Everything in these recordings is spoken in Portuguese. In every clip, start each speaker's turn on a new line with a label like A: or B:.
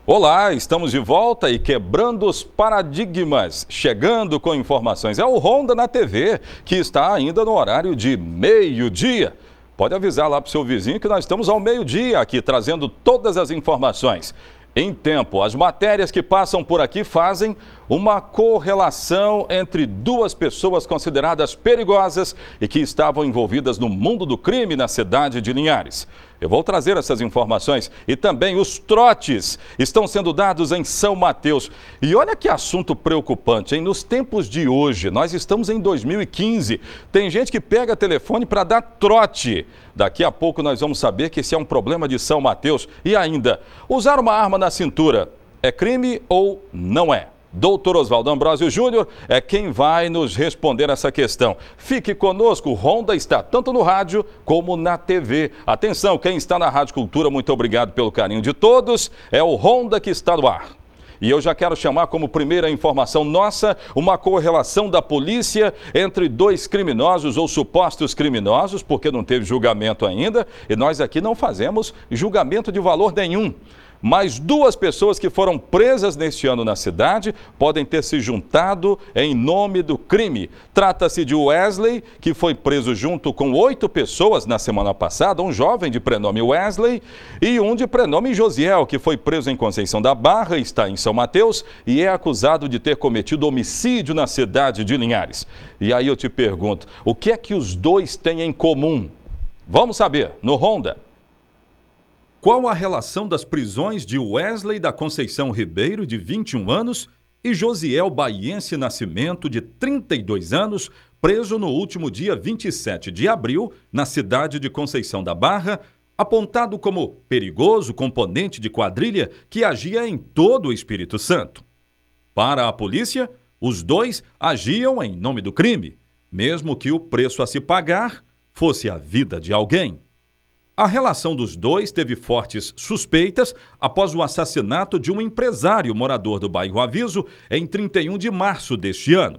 A: Olá, estamos de volta e quebrando os paradigmas, chegando com informações. É o Ronda na TV, que está ainda no horário de meio-dia. Pode avisar lá para o seu vizinho que nós estamos ao meio-dia aqui, trazendo todas as informações. Em tempo, as matérias que passam por aqui fazem uma correlação entre duas pessoas consideradas perigosas e que estavam envolvidas no mundo do crime na cidade de Linhares. Eu vou trazer essas informações e também os trotes estão sendo dados em São Mateus. E olha que assunto preocupante, hein? Nos tempos de hoje, nós estamos em 2015, tem gente que pega telefone para dar trote. Daqui a pouco nós vamos saber que esse é um problema de São Mateus. E ainda, usar uma arma na cintura é crime ou não é? Doutor Oswaldo Ambrosio Júnior é quem vai nos responder essa questão. Fique conosco, o Ronda está tanto no rádio como na TV. Atenção, quem está na Rádio Cultura, muito obrigado pelo carinho de todos. É o Ronda que está no ar. E eu já quero chamar como primeira informação nossa uma correlação da polícia entre dois criminosos ou supostos criminosos, porque não teve julgamento ainda, e nós aqui não fazemos julgamento de valor nenhum. Mas duas pessoas que foram presas neste ano na cidade podem ter se juntado em nome do crime. Trata-se de Wesley, que foi preso junto com 8 pessoas na semana passada, um jovem de prenome Wesley e um de prenome Josiel, que foi preso em Conceição da Barra, está em São Mateus e é acusado de ter cometido homicídio na cidade de Linhares. E aí eu te pergunto, o que é que os dois têm em comum? Vamos saber, no Ronda. Qual a relação das prisões de Wesley da Conceição Ribeiro, de 21 anos, e Josiel Baiense Nascimento, de 32 anos, preso no último dia 27 de abril, na cidade de Conceição da Barra, apontado como perigoso componente de quadrilha que agia em todo o Espírito Santo? Para a polícia, os dois agiam em nome do crime, mesmo que o preço a se pagar fosse a vida de alguém. A relação dos dois teve fortes suspeitas após o assassinato de um empresário morador do bairro Aviso em 31 de março deste ano.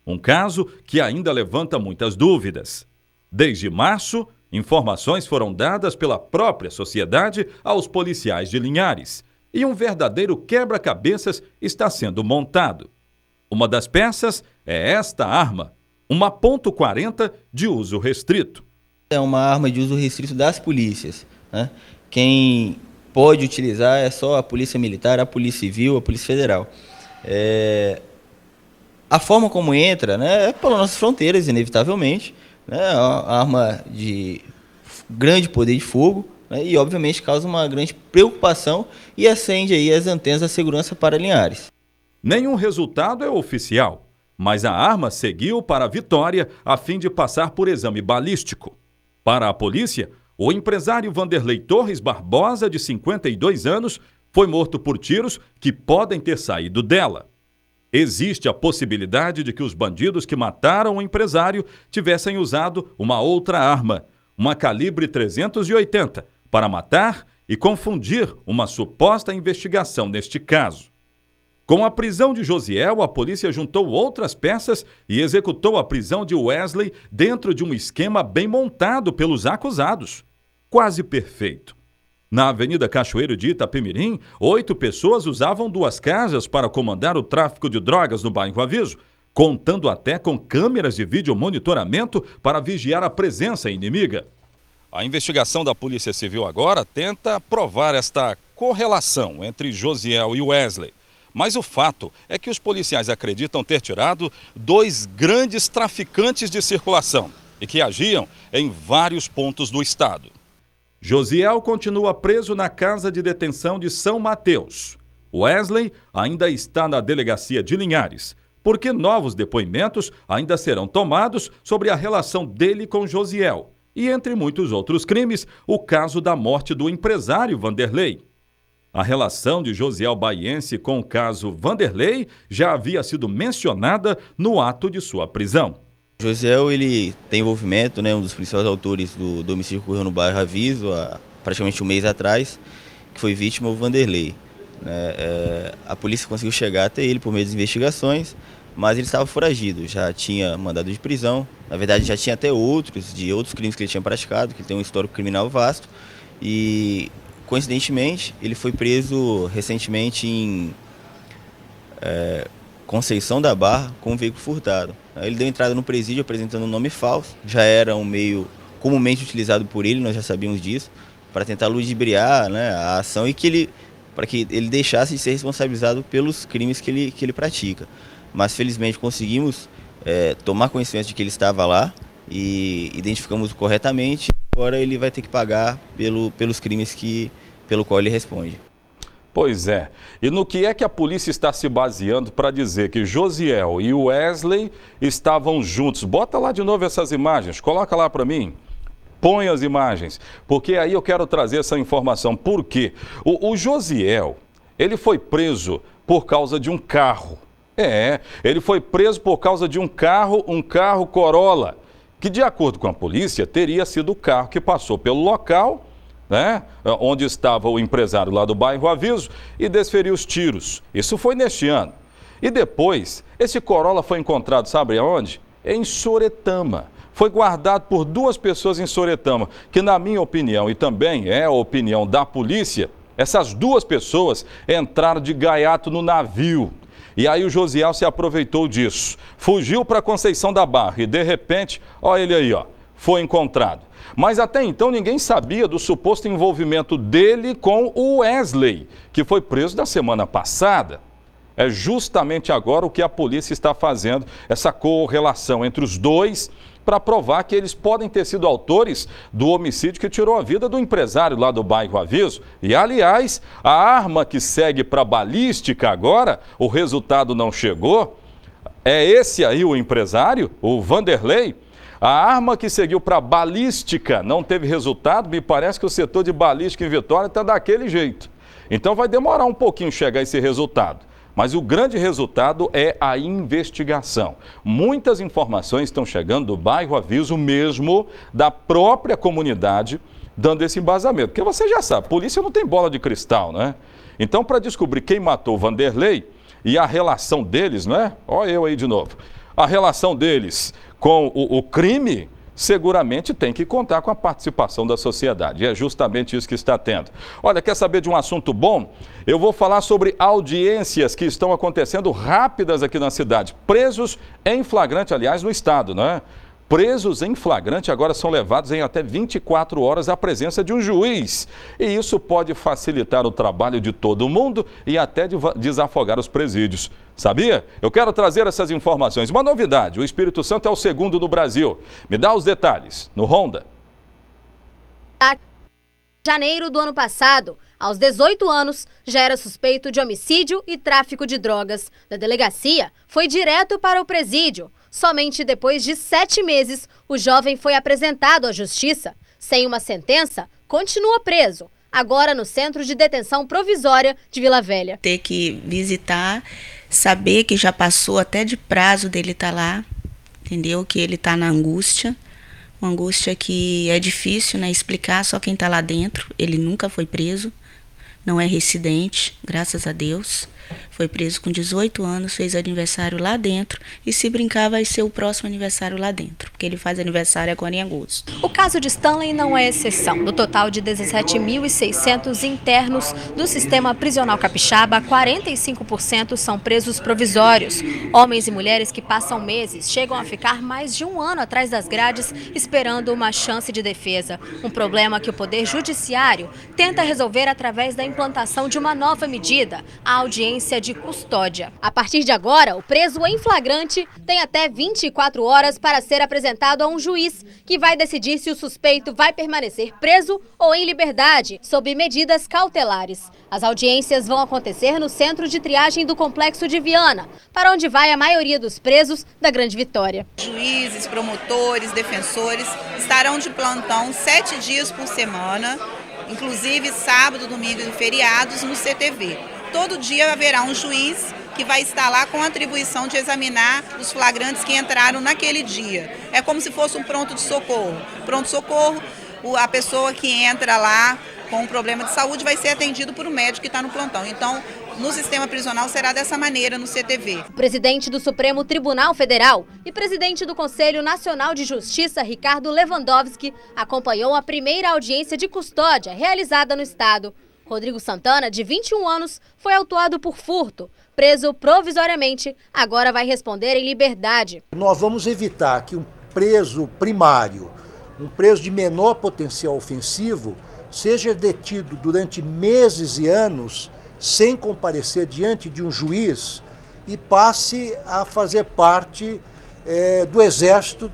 A: Um caso que ainda levanta muitas dúvidas. Desde março, informações foram dadas pela própria sociedade aos policiais de Linhares e um verdadeiro quebra-cabeças está sendo montado. Uma das peças é esta arma, uma .40 de uso restrito.
B: É uma arma de uso restrito das polícias, né? Quem pode utilizar é só a Polícia Militar, a Polícia Civil, a Polícia Federal. A forma como entra, né, é pelas nossas fronteiras, inevitavelmente, né? É uma arma de grande poder de fogo, né, e, obviamente, causa uma grande preocupação e acende aí as antenas da segurança para Linhares.
A: Nenhum resultado é oficial, mas a arma seguiu para a Vitória a fim de passar por exame balístico. Para a polícia, o empresário Vanderlei Torres Barbosa, de 52 anos, foi morto por tiros que podem ter saído dela. Existe a possibilidade de que os bandidos que mataram o empresário tivessem usado uma outra arma, uma calibre 380, para matar e confundir uma suposta investigação neste caso. Com a prisão de Josiel, a polícia juntou outras peças e executou a prisão de Wesley dentro de um esquema bem montado pelos acusados. Quase perfeito. Na Avenida Cachoeiro de Itapemirim, 8 pessoas usavam 2 casas para comandar o tráfico de drogas no bairro Aviso, contando até com câmeras de vídeo monitoramento para vigiar a presença inimiga. A investigação da Polícia Civil agora tenta provar esta correlação entre Josiel e Wesley. Mas o fato é que os policiais acreditam ter tirado 2 grandes traficantes de circulação e que agiam em vários pontos do estado. Josiel continua preso na casa de detenção de São Mateus. Wesley ainda está na delegacia de Linhares, porque novos depoimentos ainda serão tomados sobre a relação dele com Josiel e, entre muitos outros crimes, o caso da morte do empresário Vanderlei. A relação de Josiel Baiense com o caso Vanderlei já havia sido mencionada no ato de sua prisão.
B: Josiel, ele tem envolvimento, né, um dos principais autores do homicídio que ocorreu no bairro Aviso, há praticamente um mês atrás, que foi vítima o Vanderlei. A polícia conseguiu chegar até ele por meio das investigações, mas ele estava foragido, já tinha mandado de prisão, na verdade já tinha até outros crimes que ele tinha praticado, que ele tem um histórico criminal vasto, e Coincidentemente, ele foi preso recentemente em Conceição da Barra com um veículo furtado. Ele deu entrada no presídio apresentando um nome falso, já era um meio comumente utilizado por ele, nós já sabíamos disso, para tentar ludibriar, né, a ação e para que ele deixasse de ser responsabilizado pelos crimes que ele pratica. Mas felizmente conseguimos tomar conhecimento de que ele estava lá e identificamos corretamente. Agora ele vai ter que pagar pelos crimes pelo qual ele responde.
A: Pois é. E no que é que a polícia está se baseando para dizer que Josiel e Wesley estavam juntos? Bota lá de novo essas imagens, coloca lá para mim. Põe as imagens, porque aí eu quero trazer essa informação. Por quê? O Josiel, ele foi preso por causa de um carro. Ele foi preso por causa de um carro Corolla, que de acordo com a polícia teria sido o carro que passou pelo local, né, onde estava o empresário lá do bairro Aviso, e desferiu os tiros. Isso foi neste ano. E depois, esse Corolla foi encontrado, sabe aonde? Em Soretama. Foi guardado por 2 pessoas em Soretama, que na minha opinião, e também é a opinião da polícia, essas 2 pessoas entraram de gaiato no navio. E aí o Josiel se aproveitou disso, fugiu para Conceição da Barra e de repente, olha ele aí, foi encontrado. Mas até então ninguém sabia do suposto envolvimento dele com o Wesley, que foi preso na semana passada. É justamente agora o que a polícia está fazendo, essa correlação entre os dois, para provar que eles podem ter sido autores do homicídio que tirou a vida do empresário lá do bairro Aviso. E, aliás, a arma que segue para a balística agora, o resultado não chegou. É esse aí o empresário, o Vanderlei? A arma que seguiu para a balística não teve resultado. Me parece que o setor de balística em Vitória está daquele jeito. Então vai demorar um pouquinho chegar esse resultado. Mas o grande resultado é a investigação. Muitas informações estão chegando do bairro Aviso mesmo, da própria comunidade, dando esse embasamento. Porque você já sabe, a polícia não tem bola de cristal, né? Então, para descobrir quem matou o Vanderlei e a relação deles, né? Olha eu aí de novo. A relação deles com o crime, seguramente tem que contar com a participação da sociedade. E é justamente isso que está tendo. Olha, quer saber de um assunto bom? Eu vou falar sobre audiências que estão acontecendo rápidas aqui na cidade. Presos em flagrante, aliás, no estado, não é? Presos em flagrante agora são levados em até 24 horas à presença de um juiz. E isso pode facilitar o trabalho de todo mundo e até desafogar os presídios. Sabia? Eu quero trazer essas informações. Uma novidade, o Espírito Santo é o 2º no Brasil. Me dá os detalhes, no Ronda.
C: Em janeiro do ano passado, aos 18 anos, já era suspeito de homicídio e tráfico de drogas. Da delegacia, foi direto para o presídio. Somente depois de 7 meses, o jovem foi apresentado à justiça. Sem uma sentença, continua preso, agora no Centro de Detenção Provisória de Vila Velha.
D: Ter que visitar, saber que já passou até de prazo dele estar lá, entendeu? Que ele está na angústia, uma angústia que é difícil, né, explicar, só quem está lá dentro. Ele nunca foi preso, não é residente, graças a Deus. Foi preso com 18 anos, fez aniversário lá dentro e se brincar vai ser o próximo aniversário lá dentro, porque ele faz aniversário agora em agosto.
C: O caso de Stanley não é exceção. Do total de 17.600 internos do sistema prisional capixaba, 45% são presos provisórios. Homens e mulheres que passam meses chegam a ficar mais de 1 ano atrás das grades esperando uma chance de defesa. Um problema que o Poder Judiciário tenta resolver através da implantação de uma nova medida, a audiência de custódia. A partir de agora, o preso em flagrante tem até 24 horas para ser apresentado a um juiz que vai decidir se o suspeito vai permanecer preso ou em liberdade, sob medidas cautelares. As audiências vão acontecer no centro de triagem do Complexo de Viana, para onde vai a maioria dos presos da Grande Vitória.
E: Juízes, promotores, defensores estarão de plantão 7 dias por semana, inclusive sábado, domingo e feriados no CTV. Todo dia haverá um juiz que vai estar lá com a atribuição de examinar os flagrantes que entraram naquele dia. É como se fosse um pronto de socorro. Pronto-socorro, a pessoa que entra lá com um problema de saúde vai ser atendido por um médico que está no plantão. Então, no sistema prisional será dessa maneira no CTV.
C: O presidente do Supremo Tribunal Federal e presidente do Conselho Nacional de Justiça, Ricardo Lewandowski, acompanhou a primeira audiência de custódia realizada no estado. Rodrigo Santana, de 21 anos, foi autuado por furto. Preso provisoriamente, agora vai responder em liberdade.
F: Nós vamos evitar que um preso primário, um preso de menor potencial ofensivo, seja detido durante meses e anos sem comparecer diante de um juiz e passe a fazer parte do exército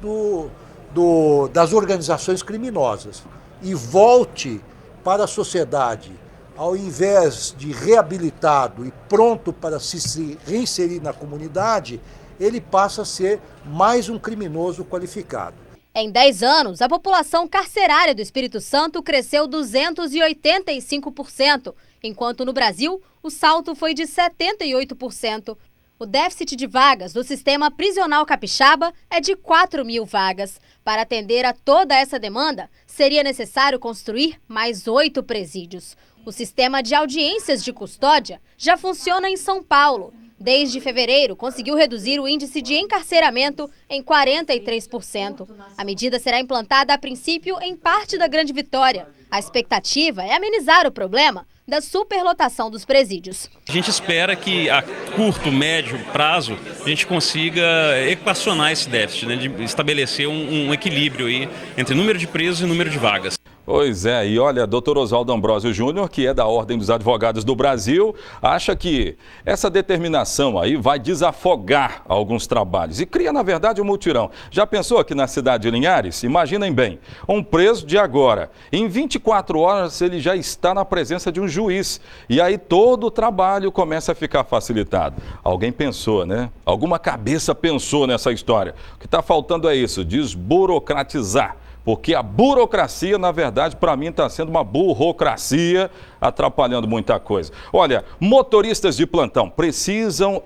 F: das organizações criminosas e volte para a sociedade, ao invés de reabilitado e pronto para se reinserir na comunidade, ele passa a ser mais um criminoso qualificado.
C: Em 10 anos, a população carcerária do Espírito Santo cresceu 285%, enquanto no Brasil o salto foi de 78%. O déficit de vagas do sistema prisional capixaba é de 4.000 vagas. Para atender a toda essa demanda, seria necessário construir mais 8 presídios. O sistema de audiências de custódia já funciona em São Paulo. Desde fevereiro, conseguiu reduzir o índice de encarceramento em 43%. A medida será implantada a princípio em parte da Grande Vitória. A expectativa é amenizar o problema da superlotação dos presídios.
G: A gente espera que a curto, médio prazo a gente consiga equacionar esse déficit, né, de estabelecer um equilíbrio aí entre número de presos e número de vagas.
A: Pois é, e olha, doutor Oswaldo Ambrosio Júnior, que é da Ordem dos Advogados do Brasil, acha que essa determinação aí vai desafogar alguns trabalhos e cria, na verdade, um mutirão. Já pensou aqui na cidade de Linhares? Imaginem bem, um preso de agora, em 24 horas ele já está na presença de um juiz e aí todo o trabalho começa a ficar facilitado. Alguém pensou, né? Alguma cabeça pensou nessa história. O que está faltando é isso, desburocratizar. Porque a burocracia, na verdade, para mim está sendo uma burocracia, atrapalhando muita coisa. Olha, motoristas de plantão precisam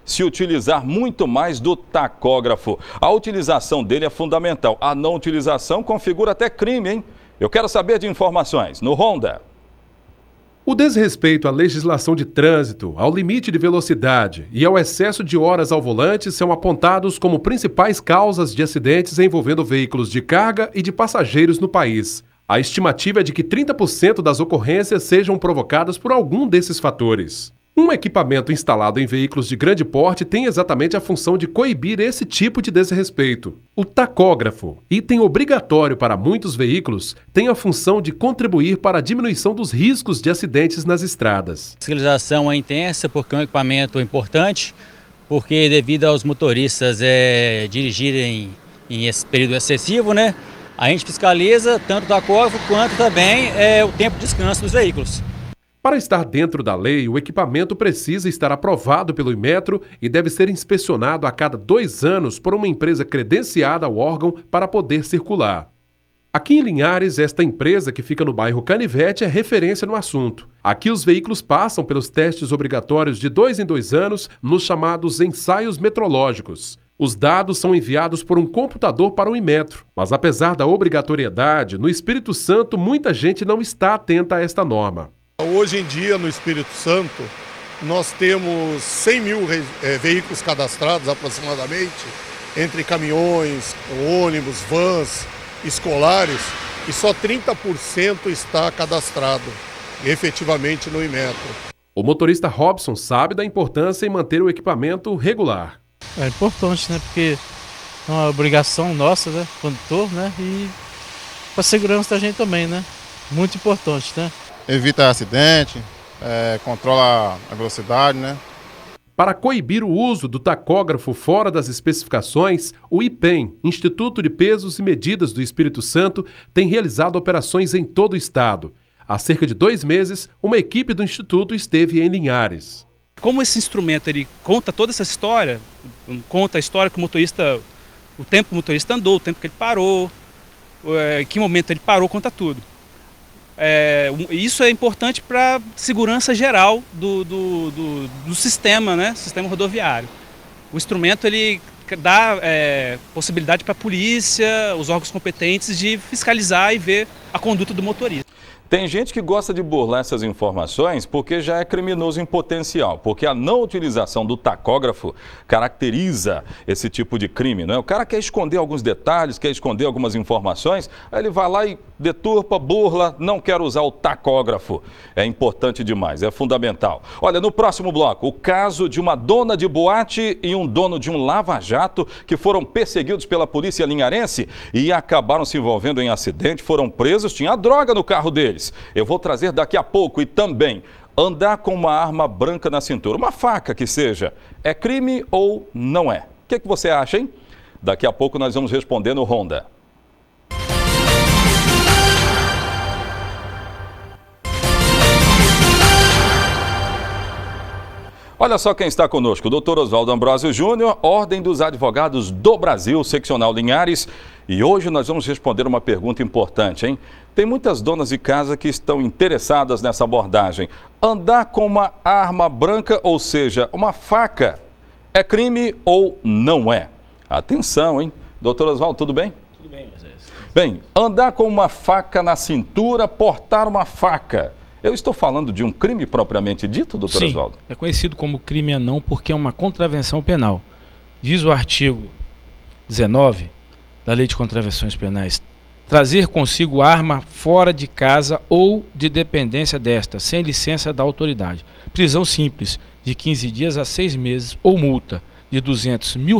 A: se utilizar muito mais do tacógrafo. A utilização dele é fundamental. A não utilização configura até crime, hein? Eu quero saber de informações no Honda.
H: O desrespeito à legislação de trânsito, ao limite de velocidade e ao excesso de horas ao volante são apontados como principais causas de acidentes envolvendo veículos de carga e de passageiros no país. A estimativa é de que 30% das ocorrências sejam provocadas por algum desses fatores. Um equipamento instalado em veículos de grande porte tem exatamente a função de coibir esse tipo de desrespeito. O tacógrafo, item obrigatório para muitos veículos, tem a função de contribuir para a diminuição dos riscos de acidentes nas estradas.
I: A fiscalização é intensa porque é um equipamento importante, porque devido aos motoristas dirigirem em esse período excessivo, né? A gente fiscaliza tanto o tacógrafo quanto também o tempo de descanso dos veículos.
H: Para estar dentro da lei, o equipamento precisa estar aprovado pelo Inmetro e deve ser inspecionado a cada 2 anos por uma empresa credenciada ao órgão para poder circular. Aqui em Linhares, esta empresa, que fica no bairro Canivete, é referência no assunto. Aqui os veículos passam pelos testes obrigatórios de 2 em 2 anos nos chamados ensaios metrológicos. Os dados são enviados por um computador para o Inmetro, mas apesar da obrigatoriedade, no Espírito Santo muita gente não está atenta a esta norma.
J: Hoje em dia, no Espírito Santo, nós temos 100 mil veículos cadastrados aproximadamente, entre caminhões, ônibus, vans, escolares, e só 30% está cadastrado efetivamente no Inmetro.
H: O motorista Robson sabe da importância em manter o equipamento regular.
K: É importante, né? Porque é uma obrigação nossa, né? Condutor, né? E para a segurança da gente também, né? Muito importante, né?
L: Evita acidente, controla a velocidade, né?
H: Para coibir o uso do tacógrafo fora das especificações, o IPEM, Instituto de Pesos e Medidas do Espírito Santo, tem realizado operações em todo o estado. Há cerca de 2 meses, uma equipe do Instituto esteve em Linhares.
G: Como esse instrumento ele conta toda essa história, conta a história que o motorista, o tempo que o motorista andou, o tempo que ele parou, em que momento ele parou, conta tudo. Isso é importante para a segurança geral do sistema, né? Sistema rodoviário. O instrumento ele dá possibilidade para a polícia, os órgãos competentes de fiscalizar e ver a conduta do motorista.
A: Tem gente que gosta de burlar essas informações porque já é criminoso em potencial, porque a não utilização do tacógrafo caracteriza esse tipo de crime, não é? O cara quer esconder alguns detalhes, quer esconder algumas informações, aí ele vai lá e deturpa, burla, não quer usar o tacógrafo. É importante demais, é fundamental. Olha, no próximo bloco, o caso de uma dona de boate e um dono de um lava-jato que foram perseguidos pela polícia linharense e acabaram se envolvendo em acidente, foram presos, tinha droga no carro deles. Eu vou trazer daqui a pouco. E também, andar com uma arma branca na cintura, uma faca que seja, é crime ou não é? O que você acha, hein? Daqui a pouco nós vamos responder no Ronda. Olha só quem está conosco, o Dr. Oswaldo Ambrosio Júnior, Ordem dos Advogados do Brasil, Seccional Linhares. E hoje nós vamos responder uma pergunta importante, hein? Tem muitas donas de casa que estão interessadas nessa abordagem. Andar com uma arma branca, ou seja, uma faca, é crime ou não é? Atenção, hein? Doutor Oswaldo, tudo bem?
M: Tudo bem, Moisés.
A: Bem, andar com uma faca na cintura, portar uma faca. Eu estou falando de um crime propriamente dito, doutor Oswaldo?
M: É conhecido como crime anão porque é uma contravenção penal. Diz o artigo 19 da Lei de Contravenções Penais: trazer consigo arma fora de casa ou de dependência desta, sem licença da autoridade. Prisão simples, de 15 dias a 6 meses, ou multa de R$200 mil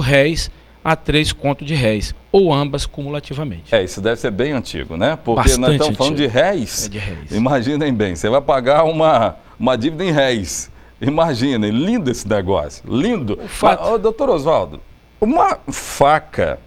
M: a 3 contos de réis, ou ambas cumulativamente.
A: Isso deve ser bem antigo, né? Porque
M: bastante
A: nós estamos falando de réis.
M: É de réis.
A: Imaginem bem, você vai pagar uma dívida em réis. Imaginem, lindo esse negócio, lindo. Mas, doutor Oswaldo, uma faca,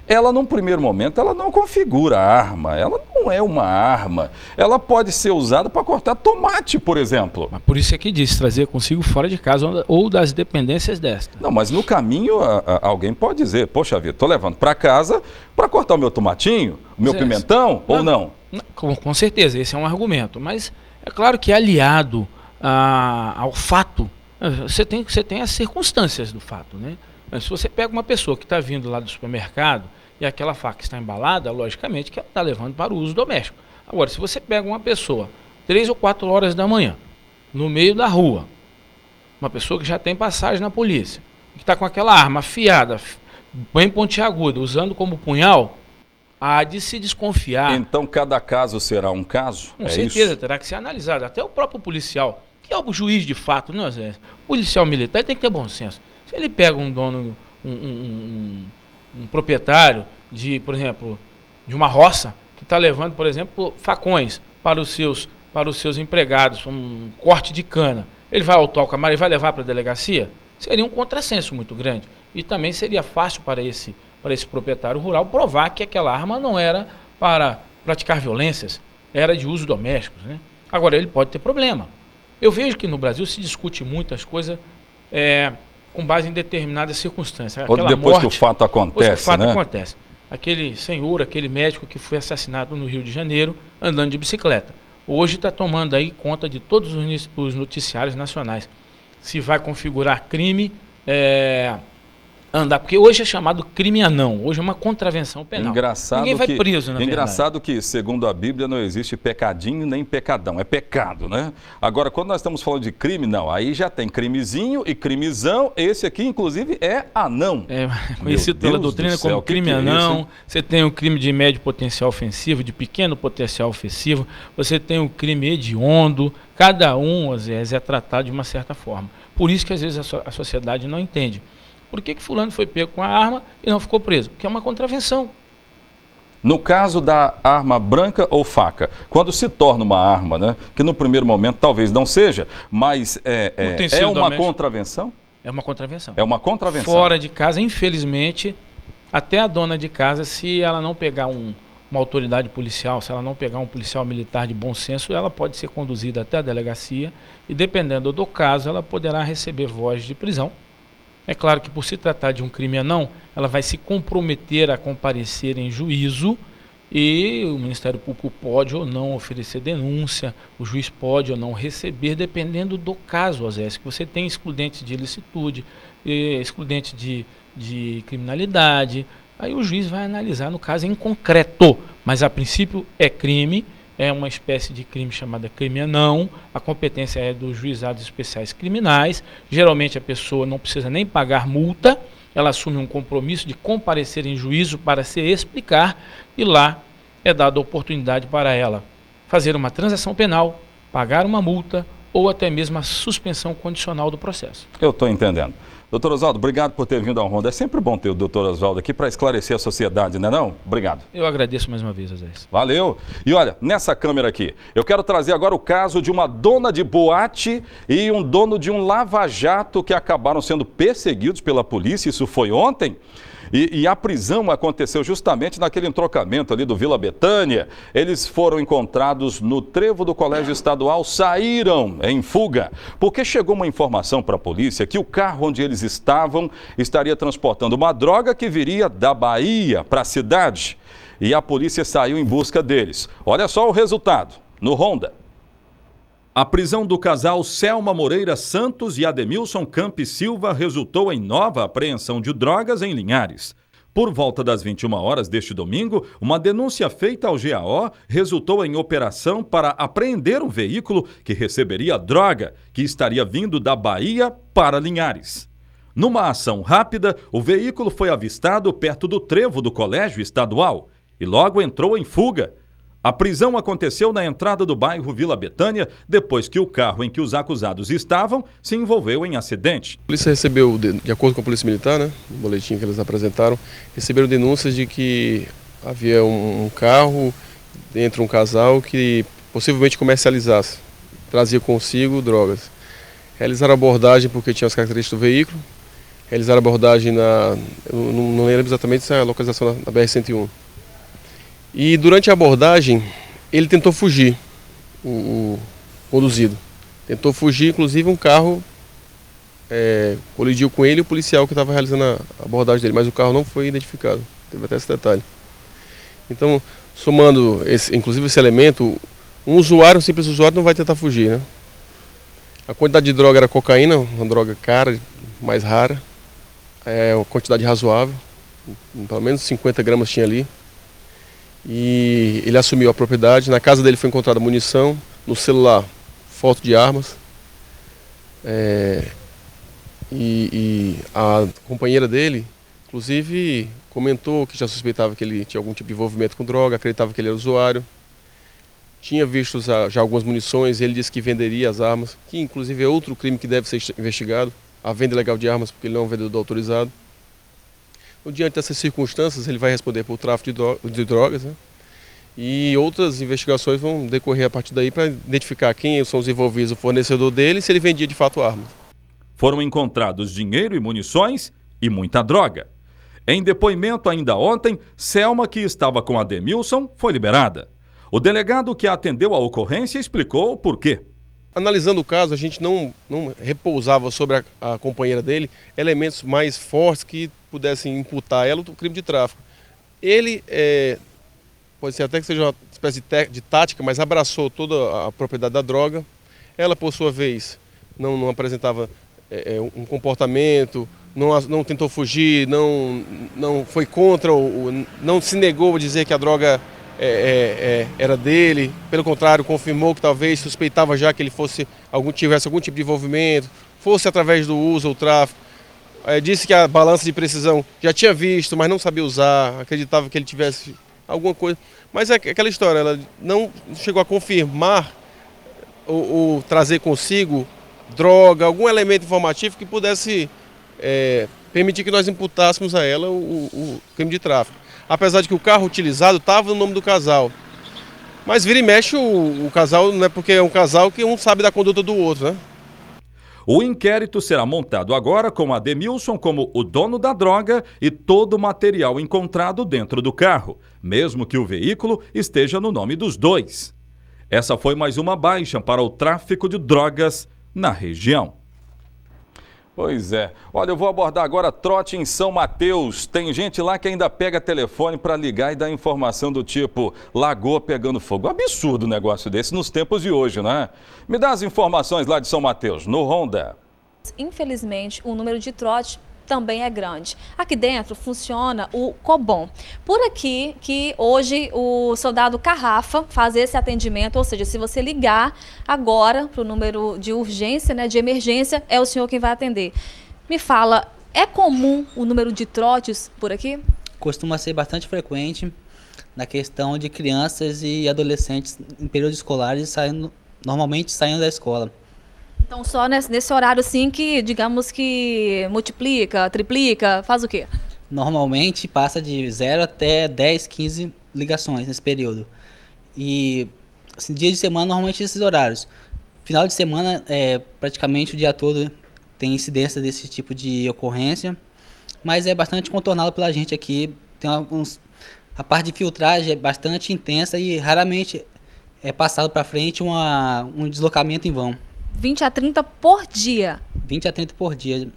A: ela num primeiro momento, ela não configura a arma, ela não é uma arma. Ela pode ser usada para cortar tomate, por exemplo.
M: Mas por isso é que diz, trazer consigo fora de casa ou das dependências desta.
A: Não, mas no caminho alguém pode dizer, poxa vida, estou levando para casa para cortar o meu tomatinho, o meu pimentão, ou não?
M: Com certeza, esse é um argumento, mas é claro que aliado ao fato, você tem as circunstâncias do fato, né? Mas se você pega uma pessoa que está vindo lá do supermercado e aquela faca está embalada, logicamente que ela está levando para o uso doméstico. Agora, se você pega uma pessoa 3 ou 4 horas da manhã, no meio da rua, uma pessoa que já tem passagem na polícia, que está com aquela arma afiada, bem pontiaguda, usando como punhal, há de se desconfiar.
A: Então cada caso será um caso?
M: Com certeza, terá que ser analisado. Até o próprio policial, que é o juiz de fato, não é? O policial militar tem que ter bom senso. Se ele pega um dono, um proprietário de, por exemplo, de uma roça, que está levando, por exemplo, facões para os seus empregados, um corte de cana, ele vai autuar o camarada e vai levar para a delegacia? Seria um contrassenso muito grande. E também seria fácil para esse proprietário rural provar que aquela arma não era para praticar violências, era de uso doméstico, né? Agora, ele pode ter problema. Eu vejo que no Brasil se discute muitas coisas com base em determinadas circunstâncias.
A: Ou depois que o fato acontece,
M: depois que o fato
A: né?
M: acontece. Aquele senhor, aquele médico que foi assassinado no Rio de Janeiro, andando de bicicleta. Hoje está tomando aí conta de todos os noticiários nacionais. Se vai configurar crime, andar, porque hoje é chamado crime anão, hoje é uma contravenção penal. Ninguém vai preso, na verdade.
A: Engraçado que, segundo a Bíblia, não existe pecadinho nem pecadão, é pecado, né? Agora, quando nós estamos falando de crime, não, aí já tem crimezinho e crimezão, esse aqui, inclusive, é anão.
M: É conhecido pela doutrina como crime anão, você tem o crime de médio potencial ofensivo, de pequeno potencial ofensivo, você tem o crime hediondo, cada um, às vezes, é tratado de uma certa forma. Por isso que, às vezes, a sociedade não entende. Por que fulano foi pego com a arma e não ficou preso? Porque é uma contravenção.
A: No caso da arma branca ou faca, quando se torna uma arma, né, que no primeiro momento talvez não seja, mas é uma contravenção?
M: É uma contravenção.
A: É uma contravenção.
M: Fora de casa, infelizmente, até a dona de casa, se ela não pegar uma autoridade policial, se ela não pegar um policial militar de bom senso, ela pode ser conduzida até a delegacia e, dependendo do caso, ela poderá receber voz de prisão. É claro que, por se tratar de um crime anão, ela vai se comprometer a comparecer em juízo e o Ministério Público pode ou não oferecer denúncia, o juiz pode ou não receber, dependendo do caso, às vezes, que você tem excludentes de ilicitude, excludente de criminalidade, aí o juiz vai analisar no caso em concreto, mas a princípio é crime, é uma espécie de crime chamada crime anão. A competência é dos juizados especiais criminais. Geralmente a pessoa não precisa nem pagar multa, ela assume um compromisso de comparecer em juízo para se explicar e lá é dada a oportunidade para ela fazer uma transação penal, pagar uma multa ou até mesmo a suspensão condicional do processo.
A: Eu estou entendendo. Doutor Oswaldo, obrigado por ter vindo ao Ronda. É sempre bom ter o doutor Oswaldo aqui para esclarecer a sociedade, não é não? Obrigado.
M: Eu agradeço mais uma vez, José.
A: Valeu. E olha, nessa câmera aqui, eu quero trazer agora o caso de uma dona de boate e um dono de um lava-jato que acabaram sendo perseguidos pela polícia. Isso foi ontem. E a prisão aconteceu justamente naquele entrocamento ali do Vila Betânia. Eles foram encontrados no trevo do Colégio Estadual, saíram em fuga, porque chegou uma informação para a polícia que o carro onde eles estavam estaria transportando uma droga que viria da Bahia para a cidade. E a polícia saiu em busca deles. Olha só o resultado, no Ronda. A prisão do casal Selma Moreira Santos e Ademilson Campos Silva resultou em nova apreensão de drogas em Linhares. Por volta das 21 horas deste domingo, uma denúncia feita ao GAO resultou em operação para apreender um veículo que receberia droga que estaria vindo da Bahia para Linhares. Numa ação rápida, o veículo foi avistado perto do trevo do Colégio Estadual e logo entrou em fuga. A prisão aconteceu na entrada do bairro Vila Betânia, depois que o carro em que os acusados estavam se envolveu em acidente.
N: A polícia recebeu, de acordo com a Polícia Militar, né, no boletim que eles apresentaram, receberam denúncias de que havia um carro dentro de um casal que possivelmente comercializasse, trazia consigo drogas. Realizaram abordagem porque tinha as características do veículo, realizaram abordagem eu não lembro exatamente se é a localização na BR-101. E durante a abordagem, ele tentou fugir, o conduzido. Tentou fugir, inclusive um carro colidiu com ele e o policial que estava realizando a abordagem dele, mas o carro não foi identificado, teve até esse detalhe. Então, somando inclusive esse elemento, um simples usuário não vai tentar fugir, né? A quantidade de droga era cocaína, uma droga cara, mais rara, uma quantidade razoável, pelo menos 50 gramas tinha ali. E ele assumiu a propriedade. Na casa dele foi encontrada munição, no celular foto de armas. E a companheira dele, inclusive, comentou que já suspeitava que ele tinha algum tipo de envolvimento com droga, acreditava que ele era usuário. Tinha visto já algumas munições, ele disse que venderia as armas, que inclusive é outro crime que deve ser investigado, a venda ilegal de armas, porque ele não é um vendedor autorizado. Diante dessas circunstâncias, ele vai responder por tráfico de drogas, né? E outras investigações vão decorrer a partir daí para identificar quem são os envolvidos, o fornecedor dele e se ele vendia de fato armas.
A: Foram encontrados dinheiro e munições e muita droga. Em depoimento ainda ontem, Selma, que estava com Ademilson, foi liberada. O delegado que atendeu a ocorrência explicou o porquê.
N: Analisando o caso, a gente não repousava sobre a companheira dele elementos mais fortes que pudessem imputar a ela o crime de tráfico. Ele, pode ser até que seja uma espécie de tática, mas abraçou toda a propriedade da droga. Ela, por sua vez, não apresentava um comportamento, não tentou fugir, não foi contra, não se negou a dizer que a droga era dele. Pelo contrário, confirmou que talvez suspeitava já que ele tivesse algum tipo de envolvimento, fosse através do uso ou tráfico. Disse que a balança de precisão já tinha visto, mas não sabia usar, acreditava que ele tivesse alguma coisa. Mas é aquela história, ela não chegou a confirmar ou trazer consigo droga, algum elemento informativo que pudesse permitir que nós imputássemos a ela o crime de tráfico. Apesar de que o carro utilizado estava no nome do casal. Mas vira e mexe o casal, não é porque é um casal que um sabe da conduta do outro, né?
A: O inquérito será montado agora com Ademilson como o dono da droga e todo o material encontrado dentro do carro, mesmo que o veículo esteja no nome dos dois. Essa foi mais uma baixa para o tráfico de drogas na região. Pois é. Olha, eu vou abordar agora trote em São Mateus. Tem gente lá que ainda pega telefone para ligar e dar informação do tipo lagoa pegando fogo. Absurdo um negócio desse nos tempos de hoje, né? Me dá as informações lá de São Mateus, no Ronda.
O: Infelizmente, o número de trote
C: também é grande. Aqui dentro funciona o Cobom. Por aqui que hoje o soldado Carrafa faz esse atendimento, ou seja, se você ligar agora para o número de urgência, né, de emergência, é o senhor quem vai atender. Me fala, é comum o número de trotes por aqui?
O: Costuma ser bastante frequente na questão de crianças e adolescentes em períodos escolares normalmente saindo da escola.
C: Então só nesse horário assim que, digamos que multiplica, triplica, faz o quê?
O: Normalmente passa de 0 até 10, 15 ligações nesse período. E assim, dia de semana normalmente esses horários. Final de semana praticamente o dia todo tem incidência desse tipo de ocorrência, mas é bastante contornado pela gente aqui. Tem a parte de filtragem é bastante intensa e raramente é passado para frente um deslocamento em vão.
C: 20 a 30 por dia? 20
O: a 30 por dia.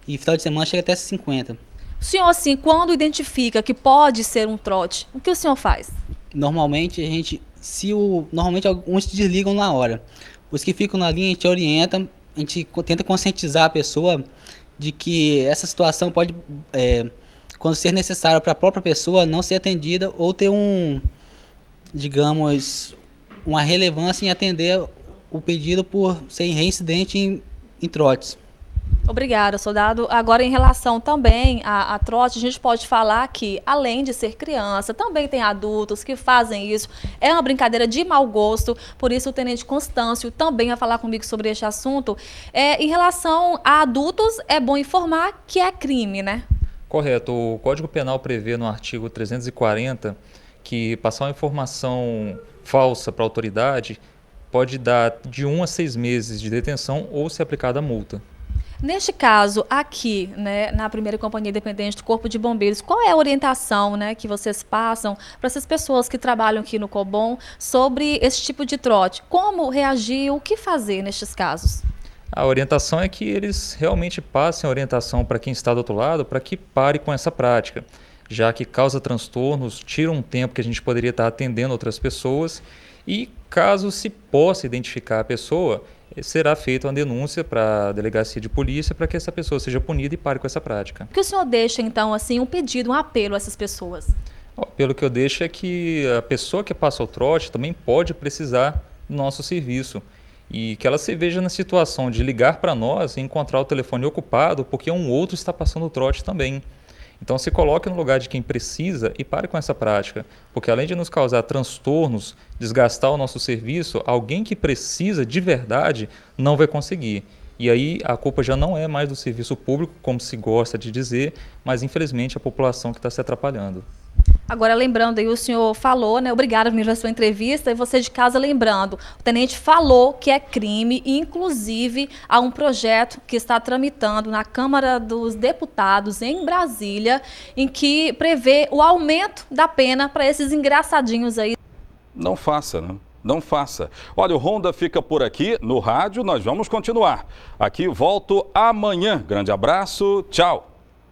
O: E final de semana chega até 50.
C: O senhor, assim, quando identifica que pode ser um trote, o que o senhor faz?
O: Normalmente normalmente alguns se desligam na hora. Os que ficam na linha a gente orienta, a gente tenta conscientizar a pessoa de que essa situação pode, quando ser necessário para a própria pessoa, não ser atendida ou ter uma relevância em atender o pedido por ser reincidente em trotes.
C: Obrigada, soldado. Agora, em relação também a trote, a gente pode falar que, além de ser criança, também tem adultos que fazem isso. É uma brincadeira de mau gosto, por isso o tenente Constâncio também vai falar comigo sobre este assunto. Em relação a adultos, é bom informar que é crime, né?
P: Correto. O Código Penal prevê no artigo 340 que passar uma informação falsa para a autoridade pode dar de 1 a 6 meses de detenção ou ser aplicada a multa.
C: Neste caso, aqui, né, na primeira companhia independente do Corpo de Bombeiros, qual é a orientação, né, que vocês passam para essas pessoas que trabalham aqui no Cobom sobre esse tipo de trote? Como reagir, o que fazer nestes casos?
P: A orientação é que eles realmente passem a orientação para quem está do outro lado para que pare com essa prática, já que causa transtornos, tira um tempo que a gente poderia estar atendendo outras pessoas e, caso se possa identificar a pessoa, será feita uma denúncia para a delegacia de polícia para que essa pessoa seja punida e pare com essa prática.
C: O que o senhor deixa, então, assim, um pedido, um apelo a essas pessoas?
P: O apelo que eu deixo é que a pessoa que passa o trote também pode precisar do nosso serviço e que ela se veja na situação de ligar para nós e encontrar o telefone ocupado porque um outro está passando o trote também. Então se coloque no lugar de quem precisa e pare com essa prática, porque além de nos causar transtornos, desgastar o nosso serviço, alguém que precisa de verdade não vai conseguir. E aí a culpa já não é mais do serviço público, como se gosta de dizer, mas infelizmente a população que está se atrapalhando.
C: Agora, lembrando aí, o senhor falou, né? Obrigada pela sua entrevista. E você de casa lembrando, o tenente falou que é crime, e inclusive há um projeto que está tramitando na Câmara dos Deputados em Brasília, em que prevê o aumento da pena para esses engraçadinhos aí.
A: Não faça, né? Não faça. Olha, o Ronda fica por aqui no rádio, nós vamos continuar. Aqui volto amanhã. Grande abraço, tchau.